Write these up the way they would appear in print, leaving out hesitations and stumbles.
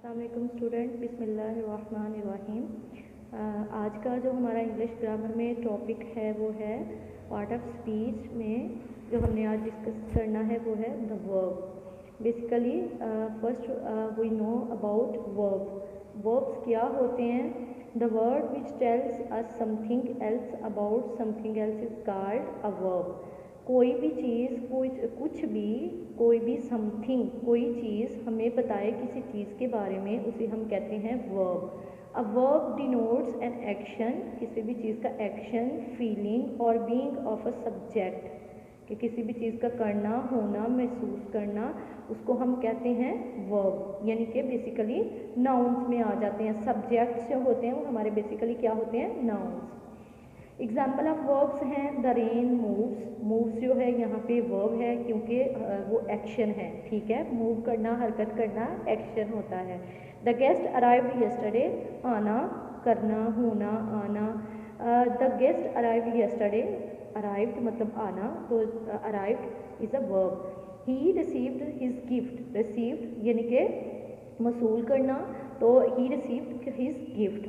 अस्सलामुअलैकुम स्टूडेंट, बिस्मिल्लाहिर्रहमानिर्रहीम। आज का जो हमारा इंग्लिश ग्रामर में टॉपिक है वो है पार्ट ऑफ स्पीच में जो हमने आज डिस्कस करना है वो है the verb. Basically first we know about verb. Verbs क्या होते हैं? The word which tells us something else about something else is called a verb. कोई भी चीज़, कोई भी समथिंग, कोई चीज़ हमें बताए किसी चीज़ के बारे में, उसे हम कहते हैं verb. A verb denotes an action, किसी भी चीज़ का एक्शन, फीलिंग और बीइंग ऑफ अ सब्जेक्ट, कि किसी भी चीज़ का करना, होना, महसूस करना, उसको हम कहते हैं वर्ब। यानी कि बेसिकली नाउन्स में आ जाते हैं। सब्जेक्ट्स जो होते हैं वो हमारे बेसिकली क्या होते हैं? नाउन्स। एग्जाम्पल ऑफ वर्ब्स हैं द रेन मूव्स। मूव्स जो है यहाँ पे वर्ब है क्योंकि वो एक्शन है। ठीक है, मूव करना, हरकत करना एक्शन होता है। द गेस्ट अराइव्ड यस्टरडे, आना, करना, होना, आना। The guest arrived yesterday, arrived मतलब आना, तो arrived is a verb. He received his gift, received यानी कि वसूल करना, तो he received his gift.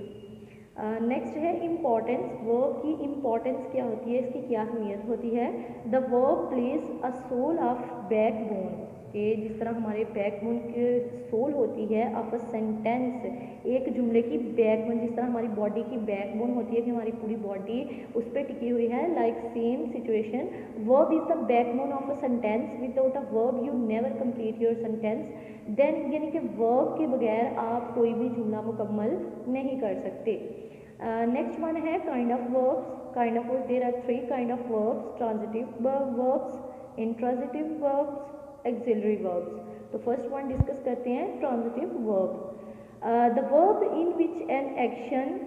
Next है इम्पॉर्टेंस। वर्ब की इम्पॉर्टेंस क्या होती है, इसकी क्या अहमियत होती है? The verb plays a soul of backbone, के जिस तरह हमारे बैकबोन की सोल होती है ऑफ अ सेंटेंस, एक जुमले की बैकबोन, जिस तरह हमारी बॉडी की बैकबोन होती है कि हमारी पूरी बॉडी उस पर टिकी हुई है, like same situation verb is the backbone of a sentence. Without a verb you never complete your sentence. Then यानी कि वर्ब के बगैर आप कोई भी जुमला मुकम्मल नहीं कर सकते। नेक्स्ट वन है kind of verbs. Kind of verbs, there are 3 kind of verbs: transitive verbs, intransitive verbs, auxiliary verbs. तो फर्स्ट वन डिस्कस करते हैं transitive verbs. The verb in which an action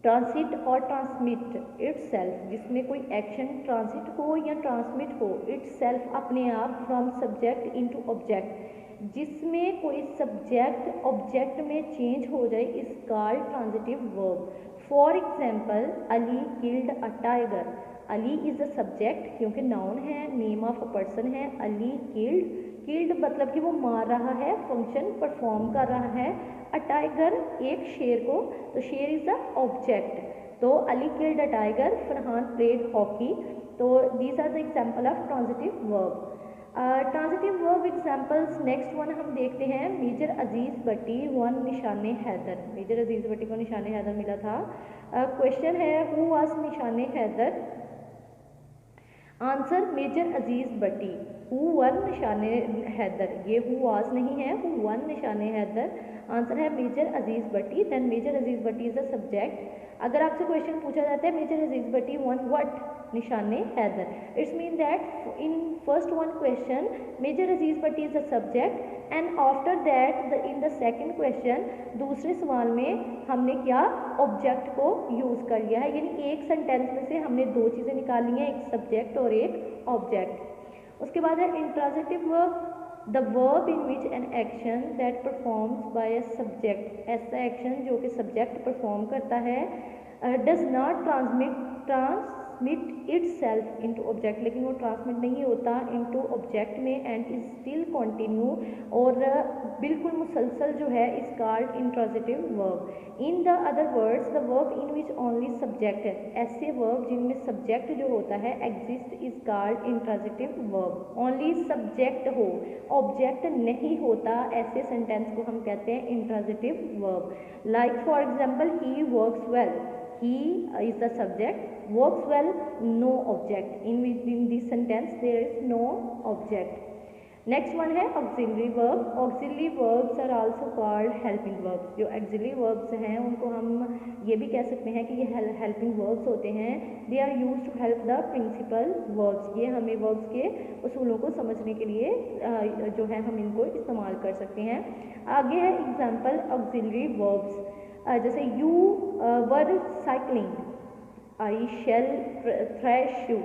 transit और transmit itself, जिसमें कोई action transit हो या transmit हो, itself अपने आप, फ्रॉम सब्जेक्ट इनटू ऑब्जेक्ट, जिसमें कोई सब्जेक्ट ऑब्जेक्ट में चेंज हो जाए, is called transitive verb. For example, Ali killed a tiger. Ali is a subject क्योंकि नाउन है, नेम ऑफ अ पर्सन है। अली किल्ड, किल्ड मतलब कि वो मार रहा है, फंक्शन परफॉर्म कर रहा है। अ टाइगर, एक शेर को, तो शेर इज अ ऑब्जेक्ट। तो Ali killed a tiger, Farhan played hockey. तो these are the example of transitive verb. Transitive verb examples, next one हम देखते हैं मेजर अजीज बटी वन निशाने हैदर। मेजर अजीज बटी को निशाने हैदर मिला था। क्वेश्चन है हु वाज निशाने हैदर? आंसर मेजर अजीज बटी। हु वन निशाने हैदर, ये हु वाज नहीं है, who won Nishane Haider. Answer है major Aziz Bhatti. Then major Aziz Bhatti is a subject. अगर आपसे क्वेश्चन पूछा जाता है मेजर अजीज बटी won what Nishan-e-Haider, it's mean that in first one question major Aziz Bhatti is a subject and after that in the second question, दूसरे सवाल में हमने क्या ऑब्जेक्ट को यूज कर लिया है। यानी एक सेंटेंस में से हमने दो चीजें निकाली हैं, एक सब्जेक्ट और एक ऑब्जेक्ट। उसके बाद है intransitive verb. The verb in which an action that performs by a subject, ऐसा एक्शन जो कि सब्जेक्ट परफॉर्म करता है, does not transmit itself into object, लेकिन वो ट्रांसमिट नहीं होता इनटू ऑब्जेक्ट में, एंड इज स्टिल कंटिन्यू, और बिल्कुल मुसलसल जो है, is called intransitive verb. In the other words, the verb in which only subject है, ऐसे वर्ब जिनमें सब्जेक्ट जो होता है exist, is called intransitive verb. Only subject हो, ऑब्जेक्ट नहीं होता, ऐसे सेंटेंस को हम कहते हैं intransitive verb. Like for example, he works well, he is the subject, works well, no object, in this sentence there is no object। next one है auxiliary verb। auxiliary verbs are also called helping verbs। जो auxiliary verbs हैं उनको हम ये भी कह सकते हैं कि ये helping verbs होते हैं। they are used to help the principal verbs। ये हमें verbs के उसूलों को समझने के लिए जो है हम इनको इस्तेमाल कर सकते हैं। आगे है एग्जाम्पल auxiliary verbs। जैसे you were cycling, I shall thrash you.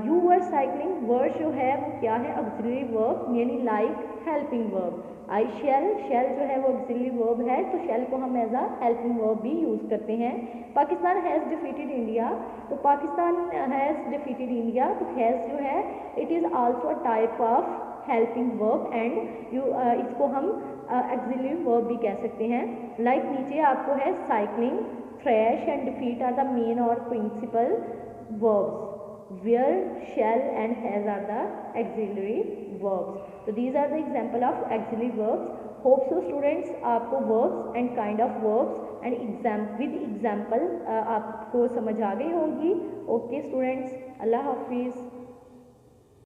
You were cycling, word जो है वो क्या है? ऑक्सिलरी वर्ब, यानी like helping verb. I shall, shall जो है वो ऑक्सिलरी वर्ब है, तो शैल को हम एज अ हेल्पिंग वर्ब भी यूज करते हैं। पाकिस्तान हैज़ डिफीटेड इंडिया, तो पाकिस्तान हैज़ डिफीटेड इंडिया, तो हैज़ जो है it is also a type of helping verb and इसको हम एक्सिलरी वर्ब भी कह सकते हैं। लाइक नीचे आपको है cycling, thrash and defeat are the main और principal verbs, where, shall and has are the auxiliary verbs. So these are the example of auxiliary verbs. Hope so students आपको verbs and kind of verbs and with example आपको समझ आ गई होगी। Okay students, अल्लाह हाफिज़।